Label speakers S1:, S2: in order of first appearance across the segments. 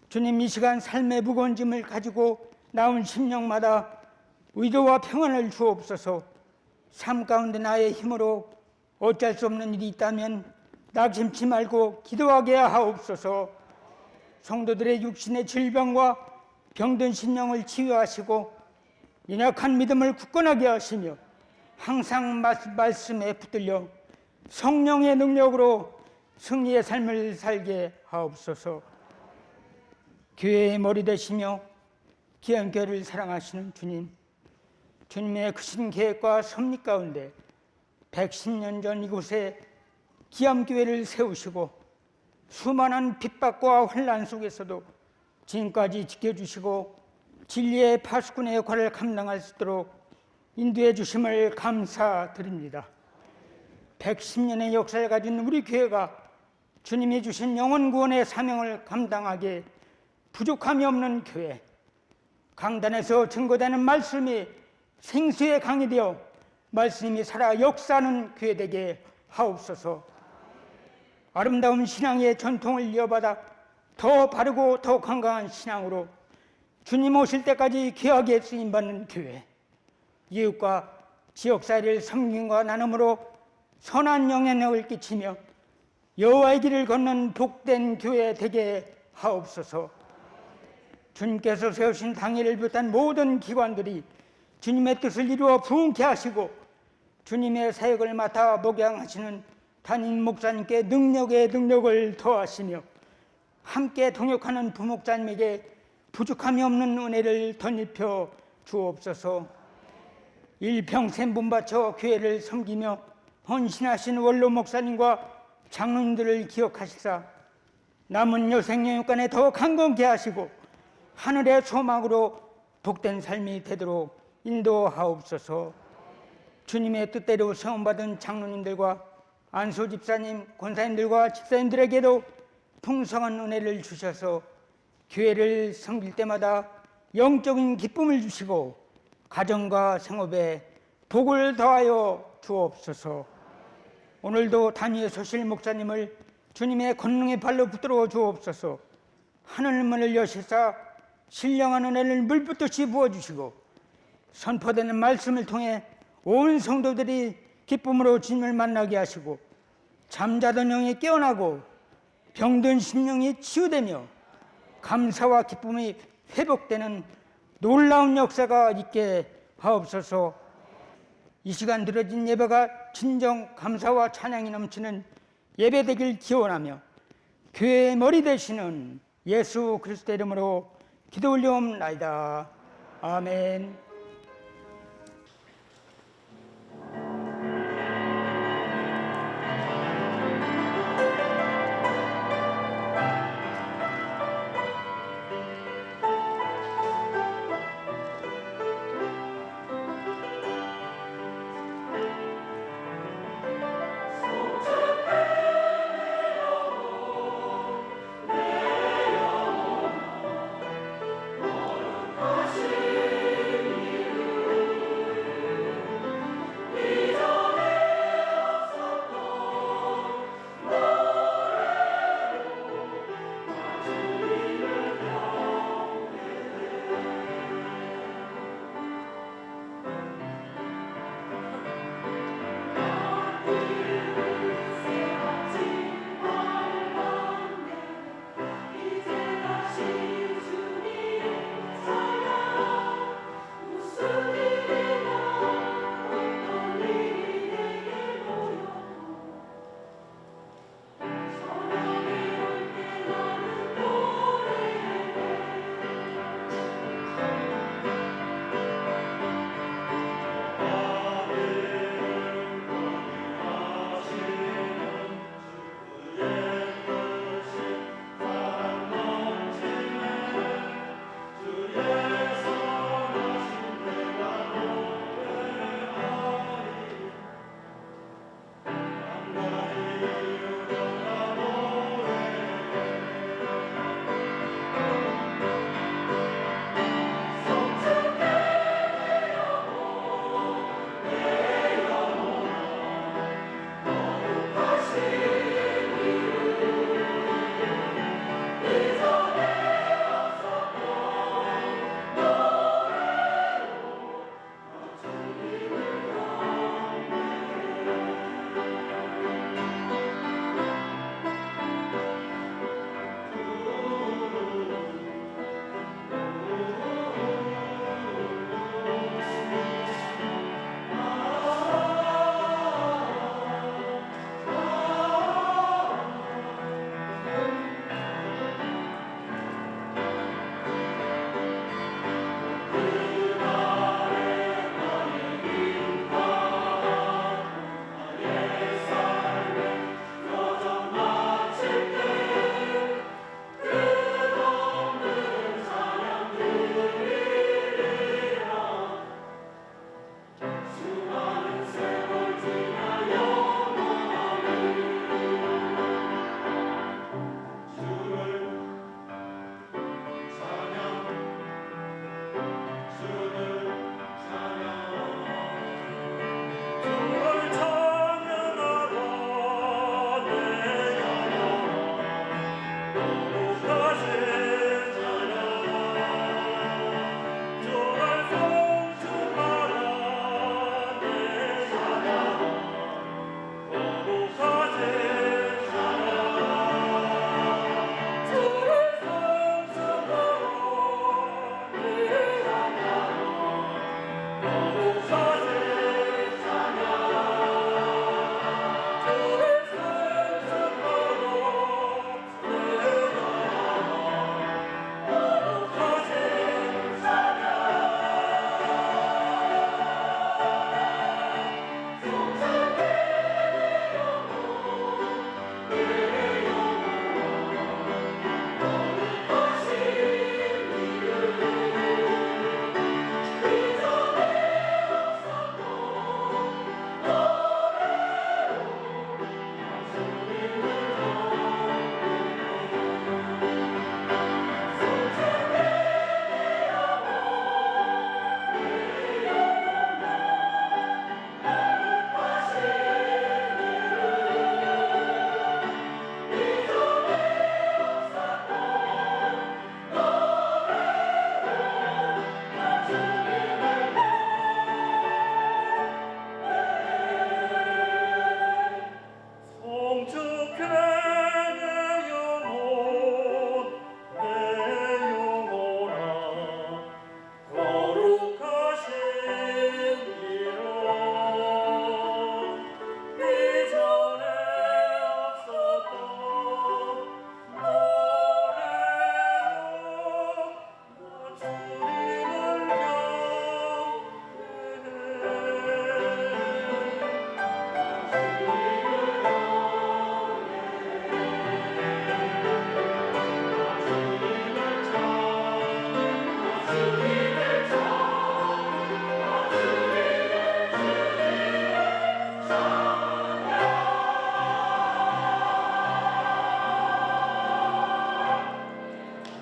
S1: 주님, 이 시간 삶의 무거운 짐을 가지고 나온 심령마다 위로와 평안을 주옵소서. 삶 가운데 나의 힘으로 어쩔 수 없는 일이 있다면 낙심치 말고 기도하게 하옵소서. 성도들의 육신의 질병과 병든 심령을 치유하시고 연약한 믿음을 굳건하게 하시며 항상 말씀에 붙들려 성령의 능력으로 승리의 삶을 살게 하옵소서. 교회의 머리 되시며 귀한 교회를 사랑하시는 주님, 주님의 크신 계획과 섭리 가운데 110년 전 이곳에 기암교회를 세우시고 수많은 핍박과 혼란 속에서도 지금까지 지켜주시고 진리의 파수꾼의 역할을 감당할 수 있도록 인도해 주심을 감사드립니다. 110년의 역사를 가진 우리 교회가 주님이 주신 영혼 구원의 사명을 감당하기에 부족함이 없는 교회, 강단에서 증거되는 말씀이 생수의 강이 되어 말씀이 살아 역사하는 교회 되게 하옵소서. 아름다운 신앙의 전통을 이어받아 더 바르고 더 건강한 신앙으로 주님 오실 때까지 귀하게 쓰임받는 교회, 이웃과 지역사회를 섬김과 나눔으로 선한 영향력을 끼치며 여호와의 길을 걷는 복된 교회 되게 하옵소서. 주님께서 세우신 당회를 비롯한 모든 기관들이 주님의 뜻을 이루어 부흥케 하시고 주님의 사역을 맡아 목양하시는 담임 목사님께 능력에 능력을 더하시며 함께 동역하는 부목자님에게 부족함이 없는 은혜를 덧입혀 주옵소서. 일평생 몸바쳐 교회를 섬기며 헌신하신 원로 목사님과 장로님들을 기억하시사 남은 여생영육간에 더 강건케 하시고 하늘의 소망으로 복된 삶이 되도록 인도하옵소서. 주님의 뜻대로 세움받은 장로님들과 안수 집사님, 권사님들과 집사님들에게도 풍성한 은혜를 주셔서 교회를 섬길 때마다 영적인 기쁨을 주시고 가정과 생업에 복을 더하여 주옵소서. 오늘도 단위의 소실 목사님을 주님의 권능의 발로 붙들어 주옵소서. 하늘문을 여시사 신령한 은혜를 물붓듯이 부어주시고 선포되는 말씀을 통해 온 성도들이 기쁨으로 주님을 만나게 하시고 잠자던 영이 깨어나고 병든 심령이 치유되며 감사와 기쁨이 회복되는 놀라운 역사가 있게 하옵소서. 이 시간 드려진 예배가 진정 감사와 찬양이 넘치는 예배 되길 기원하며 교회의 머리 되시는 예수 그리스도 이름으로 기도 올려옵나이다. 아멘.
S2: 하시니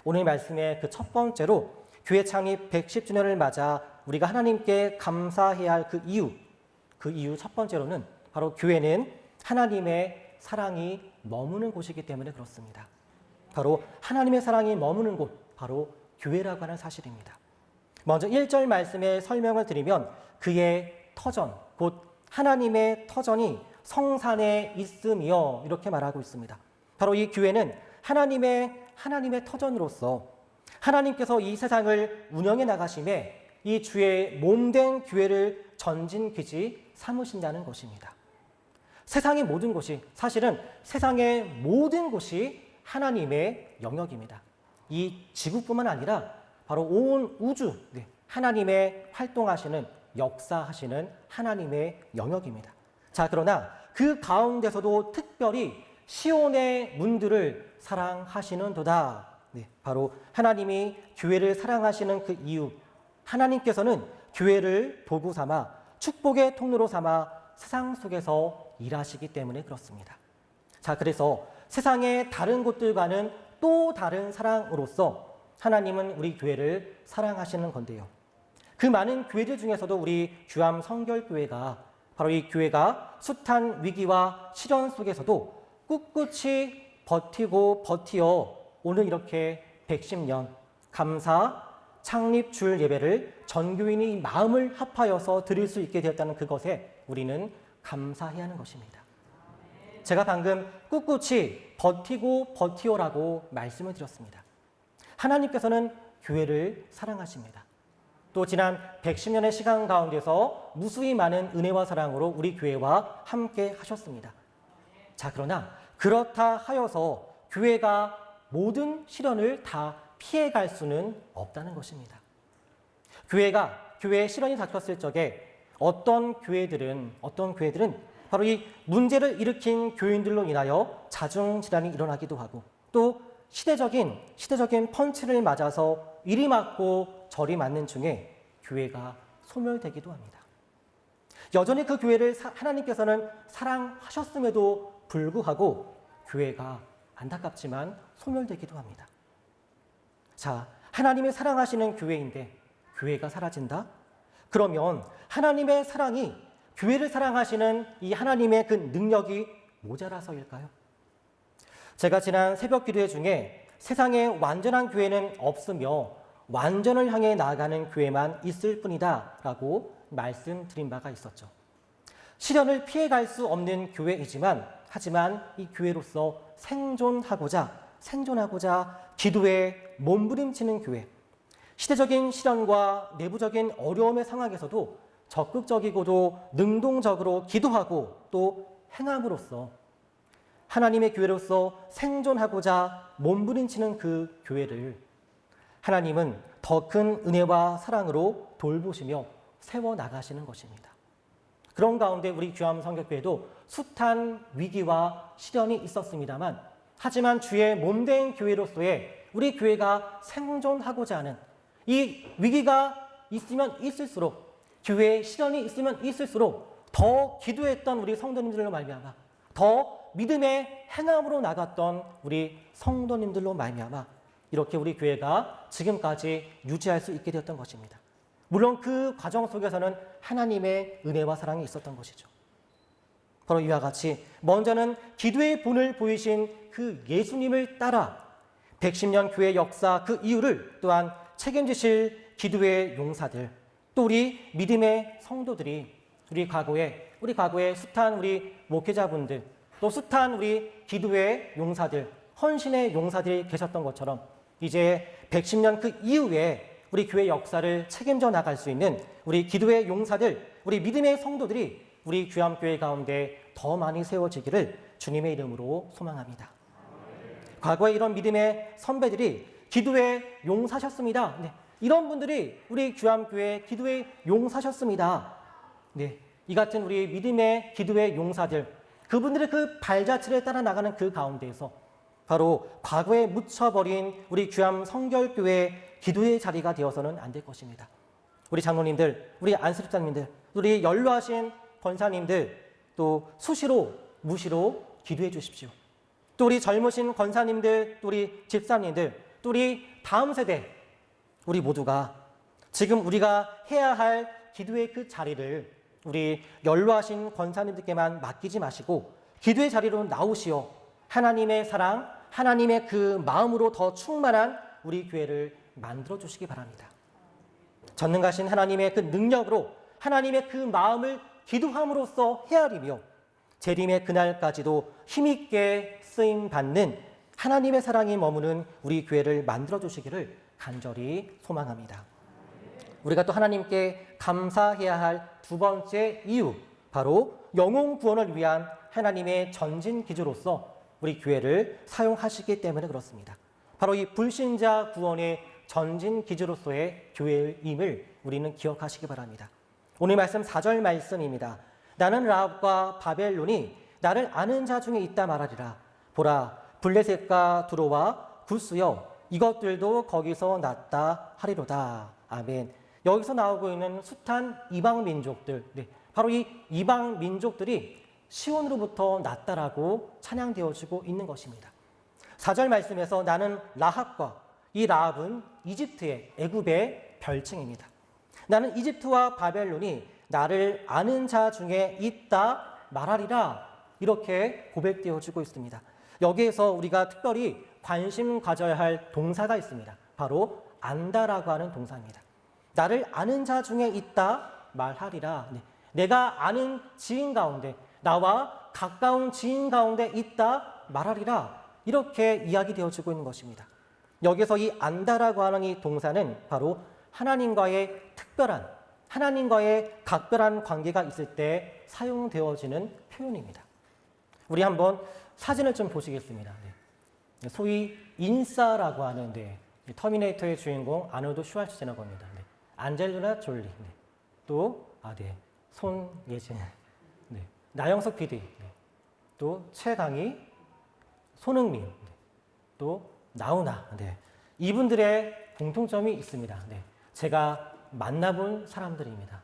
S2: 오늘 말씀의 그 첫 번째로 교회 창립 110주년을 맞아 우리가 하나님께 감사해야 할 그 이유 첫 번째로는 바로 교회는 하나님의 사랑이 머무는 곳이기 때문에 그렇습니다. 바로 하나님의 사랑이 머무는 곳, 바로 교회라고 하는 사실입니다. 먼저 1절 말씀의 설명을 드리면 그의 터전, 곧 하나님의 터전이 성산에 있으며 이렇게 말하고 있습니다. 바로 이 교회는 하나님의 터전으로서 하나님께서 이 세상을 운영해 나가심에 이 주의 몸된 교회를 전진기지 삼으신다는 것입니다. 세상의 모든 곳이, 사실은 세상의 모든 곳이 하나님의 영역입니다. 이 지구뿐만 아니라 바로 온 우주, 하나님의 활동하시는, 역사하시는 하나님의 영역입니다. 자, 그러나 그 가운데서도 특별히 시온의 문들을 사랑하시는도다. 바로 하나님이 교회를 사랑하시는 그 이유, 하나님께서는 교회를 도구 삼아 축복의 통로로 삼아 세상 속에서 일하시기 때문에 그렇습니다. 자, 그래서 세상의 다른 곳들과는 또 다른 사랑으로서 하나님은 우리 교회를 사랑하시는 건데요. 그 많은 교회들 중에서도 우리 규암 성결교회가 바로 이 교회가 숱한 위기와 시련 속에서도 꿋꿋이 버티고 버티어 오늘 이렇게 110년 감사 창립 주일 예배를 전교인이 마음을 합하여서 드릴 수 있게 되었다는 그것에 우리는 감사해야 하는 것입니다. 제가 방금 꿋꿋이 버티고 버티오라고 말씀을 드렸습니다. 하나님께서는 교회를 사랑하십니다. 또 지난 110년의 시간 가운데서 무수히 많은 은혜와 사랑으로 우리 교회와 함께 하셨습니다. 자, 그러나 그렇다 하여서 교회가 모든 시련을 다 피해갈 수는 없다는 것입니다. 교회에 시련이 닥쳤을 적에 어떤 교회들은 바로 이 문제를 일으킨 교인들로 인하여 자중질환이 일어나기도 하고 또 시대적인 펀치를 맞아서 이리 맞고 저리 맞는 중에 교회가 소멸되기도 합니다. 여전히 그 교회를 하나님께서는 사랑하셨음에도 불구하고 교회가 안타깝지만 소멸되기도 합니다. 자, 하나님의 사랑하시는 교회인데 교회가 사라진다? 그러면 하나님의 사랑이 교회를 사랑하시는 이 하나님의 그 능력이 모자라서일까요? 제가 지난 새벽 기도회 중에 세상에 완전한 교회는 없으며 완전을 향해 나아가는 교회만 있을 뿐이다 라고 말씀드린 바가 있었죠. 시련을 피해갈 수 없는 교회이지만 하지만 이 교회로서 생존하고자 기도에 몸부림치는 교회, 시대적인 시련과 내부적인 어려움의 상황에서도 적극적이고도 능동적으로 기도하고 또 행함으로써 하나님의 교회로서 생존하고자 몸부림치는 그 교회를 하나님은 더 큰 은혜와 사랑으로 돌보시며 세워나가시는 것입니다. 그런 가운데 우리 규암 성결교회도 숱한 위기와 시련이 있었습니다만 하지만 주의 몸된 교회로서의 우리 교회가 생존하고자 하는 이 위기가 있으면 있을수록 교회에 시련이 있으면 있을수록 더 기도했던 우리 성도님들로 말미암아 더 믿음의 행함으로 나갔던 우리 성도님들로 말미암아 이렇게 우리 교회가 지금까지 유지할 수 있게 되었던 것입니다. 물론 그 과정 속에서는 하나님의 은혜와 사랑이 있었던 것이죠. 바로 이와 같이 먼저는 기도의 본을 보이신 그 예수님을 따라 110년 교회 역사 그 이유를 또한 책임지실 기도의 용사들 또 우리 믿음의 성도들이 우리 과거에 숱한 우리 목회자분들 또 숱한 우리 기도의 용사들 헌신의 용사들이 계셨던 것처럼 이제 110년 그 이후에 우리 교회 역사를 책임져 나갈 수 있는 우리 기도의 용사들, 우리 믿음의 성도들이 우리 규암교회 가운데 더 많이 세워지기를 주님의 이름으로 소망합니다. 과거에 이런 믿음의 선배들이 기도의 용사셨습니다. 네, 이런 분들이 우리 규암교회 기도의 용사셨습니다. 네, 이 같은 우리 믿음의 기도의 용사들, 그분들의 그 발자취를 따라 나가는 그 가운데에서 바로 과거에 묻혀버린 우리 규암 성결교회 기도의 자리가 되어서는 안 될 것입니다. 우리 장로님들, 우리 안수집사님들, 우리 연로하신 권사님들 또 수시로 무시로 기도해 주십시오. 또 우리 젊으신 권사님들, 또 우리 집사님들, 또 우리 다음 세대, 우리 모두가 지금 우리가 해야 할 기도의 그 자리를 우리 연로하신 권사님들께만 맡기지 마시고 기도의 자리로 나오시어 하나님의 사랑, 하나님의 그 마음으로 더 충만한 우리 교회를 만들어 주시기 바랍니다. 전능하신 하나님의 그 능력으로 하나님의 그 마음을 기도함으로써 헤아리며 재림의 그날까지도 힘있게 쓰임받는 하나님의 사랑이 머무는 우리 교회를 만들어 주시기를 간절히 소망합니다. 우리가 또 하나님께 감사해야 할 두 번째 이유, 바로 영혼 구원을 위한 하나님의 전진 기조로서 우리 교회를 사용하시기 때문에 그렇습니다. 바로 이 불신자 구원의 전진 기조로서의 교회임을 우리는 기억하시기 바랍니다. 오늘 말씀 4절 말씀입니다. 나는 라합과 바벨론이 나를 아는 자 중에 있다 말하리라. 보라, 블레셋과 두로와 구스여 이것들도 거기서 났다 하리로다. 아멘. 여기서 나오고 있는 숱한 이방 민족들, 바로 이 이방 민족들이 시온으로부터 났다라고 찬양되어지고 있는 것입니다. 4절 말씀에서 나는 라합과, 이 라합은 이집트의 애굽의 별칭입니다. 나는 이집트와 바벨론이 나를 아는 자 중에 있다 말하리라, 이렇게 고백되어지고 있습니다. 여기에서 우리가 특별히 관심 가져야 할 동사가 있습니다. 바로 안다라고 하는 동사입니다. 나를 아는 자 중에 있다 말하리라. 내가 아는 지인 가운데, 나와 가까운 지인 가운데 있다 말하리라, 이렇게 이야기되어지고 있는 것입니다. 여기서 이 안다라고 하는 이 동사는 바로 하나님과의 특별한, 하나님과의 각별한 관계가 있을 때 사용되어지는 표현입니다. 우리 한번 사진을 좀 보시겠습니다. 소위 인싸라고 하는 터미네이터의 주인공 아놀드 슈왈츠제너거입니다. 안젤리나 졸리, 또 손예진, 나영석 PD, 또 최강희, 손흥민, 또 나훈아, 이분들의 공통점이 있습니다. 제가 만나본 사람들입니다.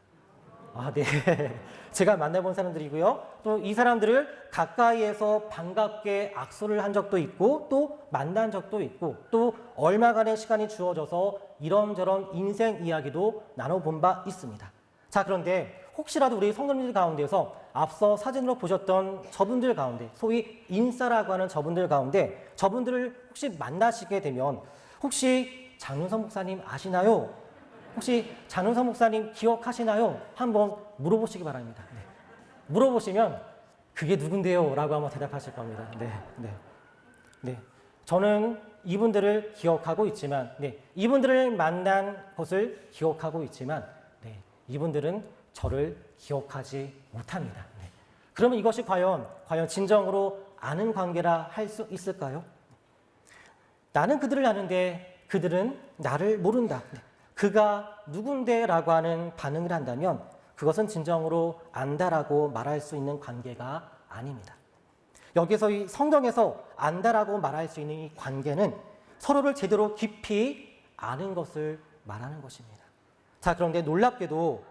S2: 제가 만나본 사람들이고요. 또 이 사람들을 가까이에서 반갑게 악수를 한 적도 있고, 또 만난 적도 있고, 또 얼마간의 시간이 주어져서 이런저런 인생 이야기도 나눠본 바 있습니다. 자, 그런데 혹시라도 우리 성도님들 가운데서 앞서 사진으로 보셨던 저분들 가운데, 소위 인싸라고 하는 저분들 가운데 저분들을 혹시 만나시게 되면 혹시 장윤선 목사님 아시나요? 혹시 장윤선 목사님 기억하시나요? 한번 물어보시기 바랍니다. 물어보시면 그게 누군데요? 라고 아마 대답하실 겁니다. 저는 이분들을 기억하고 있지만, 이분들을 만난 것을 기억하고 있지만, 이분들은 저를 기억하지 못합니다. 그러면 이것이 과연 진정으로 아는 관계라 할 수 있을까요? 나는 그들을 아는데 그들은 나를 모른다. 그가 누군데? 라고 하는 반응을 한다면 그것은 진정으로 안다라고 말할 수 있는 관계가 아닙니다. 여기서 이 성경에서 안다라고 말할 수 있는 이 관계는 서로를 제대로 깊이 아는 것을 말하는 것입니다. 자, 그런데 놀랍게도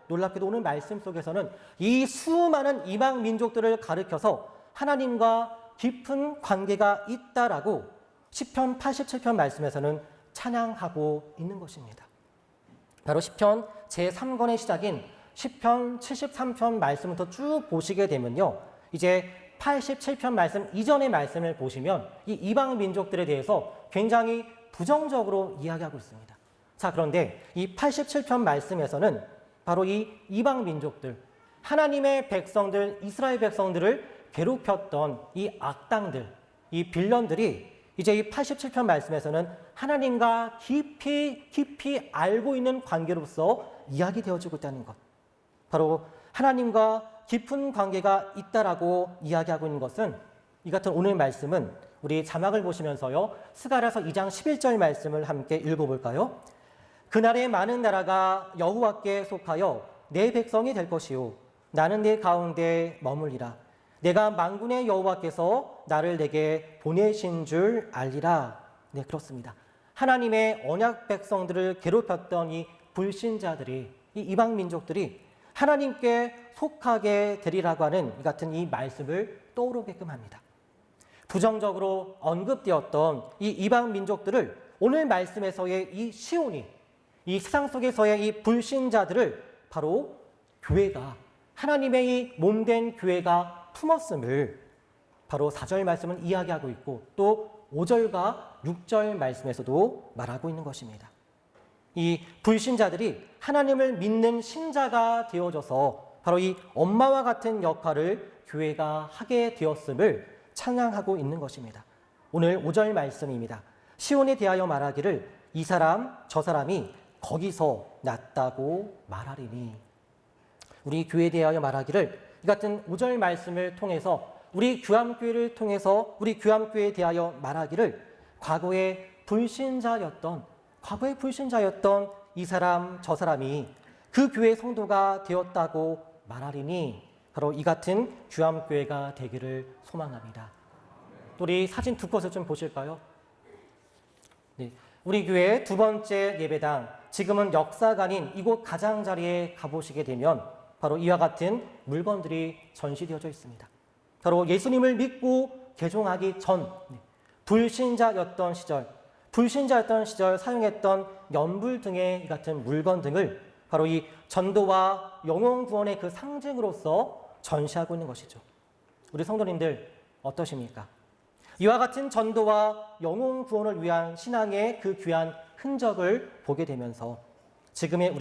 S2: 오늘 말씀 속에서는 이 수많은 이방 민족들을 가리켜서 하나님과 깊은 관계가 있다라고 시편 87편 말씀에서는 찬양하고 있는 것입니다. 바로 시편 제3권의 시작인 시편 73편 말씀부터 쭉 보시게 되면요, 이제 87편 말씀 이전의 말씀을 보시면 이 이방 민족들에 대해서 굉장히 부정적으로 이야기하고 있습니다. 자, 그런데 이 87편 말씀에서는 바로 이 이방 민족들, 하나님의 백성들, 이스라엘 백성들을 괴롭혔던 이 악당들, 이 빌런들이 이제 이 87편 말씀에서는 하나님과 깊이 알고 있는 관계로서 이야기되어지고 있다는 것. 바로 하나님과 깊은 관계가 있다라고 이야기하고 있는 것은, 이 같은 오늘 말씀은 우리 자막을 보시면서요, 스가랴서 2장 11절 말씀을 함께 읽어볼까요? 그날에 많은 나라가 여호와께 속하여 내 백성이 될 것이요 나는 내 가운데 머물리라. 내가 만군의 여호와께서 나를 내게 보내신 줄 알리라. 네, 그렇습니다. 하나님의 언약 백성들을 괴롭혔던 이 불신자들이, 이 이방 민족들이 하나님께 속하게 되리라고 하는 이 같은 이 말씀을 떠오르게끔 합니다. 부정적으로 언급되었던 이 이방 민족들을 오늘 말씀에서의 이 시온이, 이 세상 속에서의 이 불신자들을 바로 교회가, 하나님의 이 몸된 교회가 품었음을 바로 4절 말씀은 이야기하고 있고, 또 5절과 6절 말씀에서도 말하고 있는 것입니다. 이 불신자들이 하나님을 믿는 신자가 되어져서 바로 이 엄마와 같은 역할을 교회가 하게 되었음을 찬양하고 있는 것입니다. 오늘 5절 말씀입니다. 시온에 대하여 말하기를 이 사람 저 사람이 거기서 났다고 말하리니. 우리 교회에 대하여 말하기를 이 같은 5절 말씀을 통해서 우리 교암교회를 통해서 우리 교암교회에 대하여 말하기를 과거의 불신자였던 이 사람 저 사람이 그 교회 성도가 되었다고 말하리니 바로 이 같은 교암교회가 되기를 소망합니다. 또 우리 사진 두 것을 좀 보실까요? 네, 우리 교회 두 번째 예배당, 지금은 역사관인 이곳 가장자리에 가보시게 되면 바로 이와 같은 물건들이 전시되어져 있습니다. 바로 예수님을 믿고 개종하기 전 불신자였던 시절 사용했던 연불 등의 이 같은 물건 등을 바로 이 전도와 영혼 구원의 그 상징으로서 전시하고 있는 것이죠. 우리 성도님들 어떠십니까? 이와 같은 전도와 영혼 구원을 위한 신앙의 그 귀한 흔적을 보게 되면서 지금의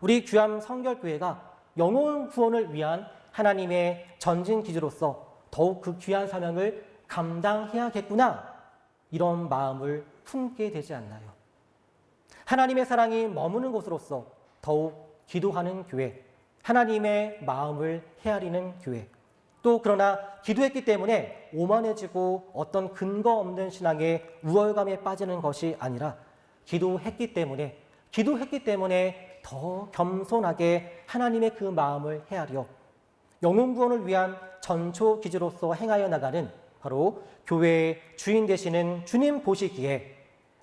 S2: 우리 귀암 성결교회가 영혼 구원을 위한 하나님의 전진 기지로서 더욱 그 귀한 사명을 감당해야겠구나, 이런 마음을 품게 되지 않나요? 하나님의 사랑이 머무는 곳으로서 더욱 기도하는 교회, 하나님의 마음을 헤아리는 교회, 또 그러나 기도했기 때문에 오만해지고 어떤 근거 없는 신앙의 우월감에 빠지는 것이 아니라 기도했기 때문에 더 겸손하게 하나님의 그 마음을 헤아려 영혼 구원을 위한 전초 기지로서 행하여 나가는 바로 교회의 주인 되시는 주님 보시기에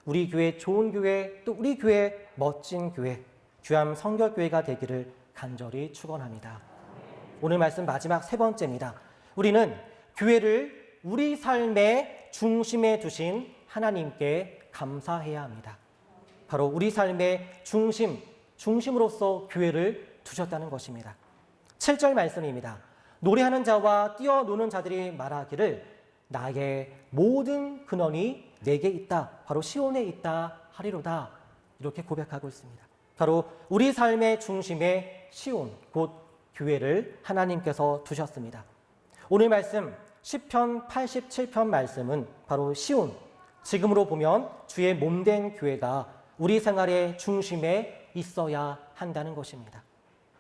S2: 우리 교회 좋은 교회, 또 우리 교회 멋진 교회, 귀암 성결교회가 되기를 간절히 축원합니다. 오늘 말씀 마지막 세 번째입니다. 우리는 교회를 우리 삶의 중심에 두신 하나님께 감사해야 합니다. 바로 우리 삶의 중심으로서 교회를 두셨다는 것입니다. 7절 말씀입니다. 노래하는 자와 뛰어노는 자들이 말하기를 나의 모든 근원이 내게 있다, 바로 시온에 있다 하리로다, 이렇게 고백하고 있습니다. 바로 우리 삶의 중심에 시온, 곧 교회를 하나님께서 두셨습니다. 오늘 말씀 시편 87편 말씀은 바로 시온, 지금으로 보면 주의 몸된 교회가 우리 생활의 중심에 있어야 한다는 것입니다.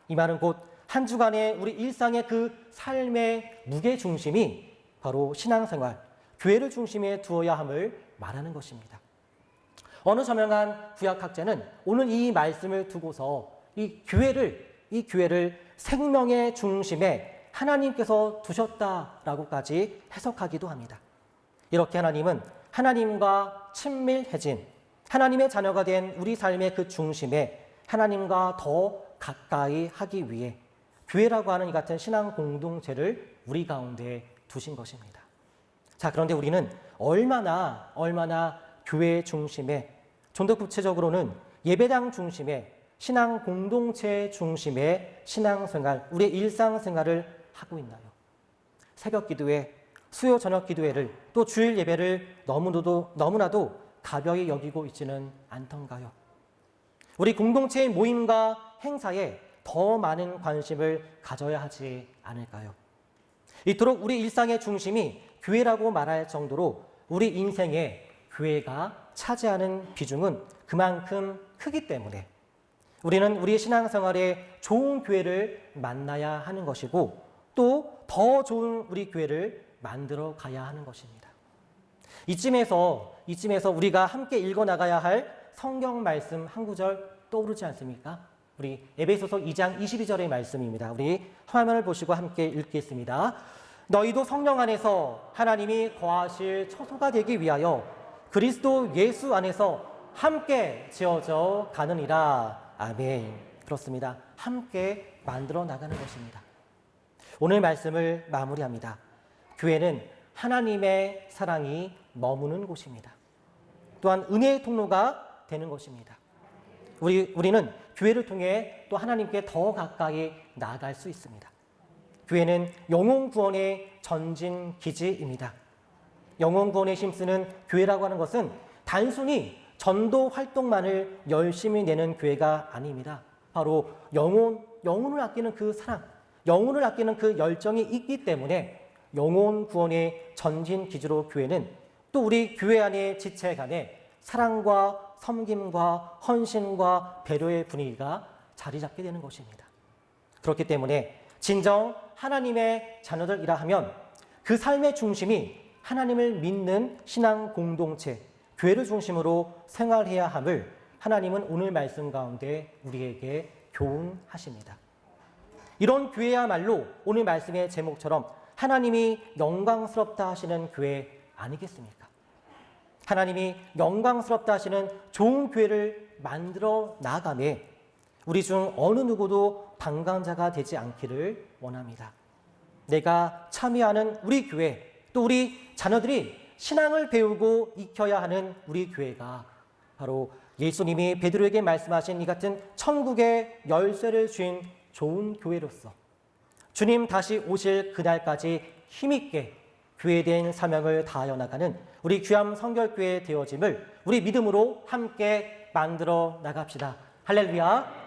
S2: 이 말은 곧 한 주간의 우리 일상의 그 삶의 무게 중심이 바로 신앙생활, 교회를 중심에 두어야 함을 말하는 것입니다. 어느 저명한 구약학자는 오늘 이 말씀을 두고서 이 교회를 생명의 중심에 하나님께서 두셨다라고까지 해석하기도 합니다. 이렇게 하나님은 하나님과 친밀해진 하나님의 자녀가 된 우리 삶의 그 중심에 하나님과 더 가까이 하기 위해 교회라고 하는 이 같은 신앙 공동체를 우리 가운데 두신 것입니다. 자, 그런데 우리는 얼마나 교회 중심에, 좀 더 구체적으로는 예배당 중심에, 신앙 공동체 중심의 신앙생활, 우리의 일상생활을 하고 있나요? 새벽 기도회, 수요 저녁 기도회를, 또 주일 예배를 너무나도 가벼이 여기고 있지는 않던가요? 우리 공동체의 모임과 행사에 더 많은 관심을 가져야 하지 않을까요? 이토록 우리 일상의 중심이 교회라고 말할 정도로 우리 인생에 교회가 차지하는 비중은 그만큼 크기 때문에 우리는 우리 신앙생활에 좋은 교회를 만나야 하는 것이고, 또 더 좋은 우리 교회를 만들어 가야 하는 것입니다. 이쯤에서 우리가 함께 읽어나가야 할 성경 말씀 한 구절 떠오르지 않습니까? 우리 에베소서 2장 22절의 말씀입니다. 우리 화면을 보시고 함께 읽겠습니다. 너희도 성령 안에서 하나님이 거하실 처소가 되기 위하여 그리스도 예수 안에서 함께 지어져 가느니라. 아멘. 그렇습니다. 함께 만들어 나가는 것입니다. 오늘 말씀을 마무리합니다. 교회는 하나님의 사랑이 머무는 곳입니다. 또한 은혜의 통로가 되는 것입니다. 우리는 교회를 통해 또 하나님께 더 가까이 나아갈 수 있습니다. 교회는 영혼 구원의 전진 기지입니다. 영혼 구원에 힘쓰는 교회라고 하는 것은 단순히 전도 활동만을 열심히 내는 교회가 아닙니다. 바로 영혼을 아끼는 그 사랑, 영혼을 아끼는 그 열정이 있기 때문에 영혼 구원의 전진 기지로 교회는 또 우리 교회 안의 지체 간에 사랑과 섬김과 헌신과 배려의 분위기가 자리 잡게 되는 것입니다. 그렇기 때문에 진정 하나님의 자녀들이라 하면 그 삶의 중심이 하나님을 믿는 신앙 공동체, 교회를 중심으로 생활해야 함을 하나님은 오늘 말씀 가운데 우리에게 교훈하십니다. 이런 교회야말로 오늘 말씀의 제목처럼 하나님이 영광스럽다 하시는 교회 아니겠습니까? 하나님이 영광스럽다 하시는 좋은 교회를 만들어 나가매 우리 중 어느 누구도 방관자가 되지 않기를 원합니다. 내가 참여하는 우리 교회, 또 우리 자녀들이 신앙을 배우고 익혀야 하는 우리 교회가 바로 예수님이 베드로에게 말씀하신 이 같은 천국의 열쇠를 쥔 좋은 교회로서 주님 다시 오실 그날까지 힘있게 교회된 사명을 다하여 나가는 우리 귀암 성결교회 되어짐을 우리 믿음으로 함께 만들어 나갑시다. 할렐루야.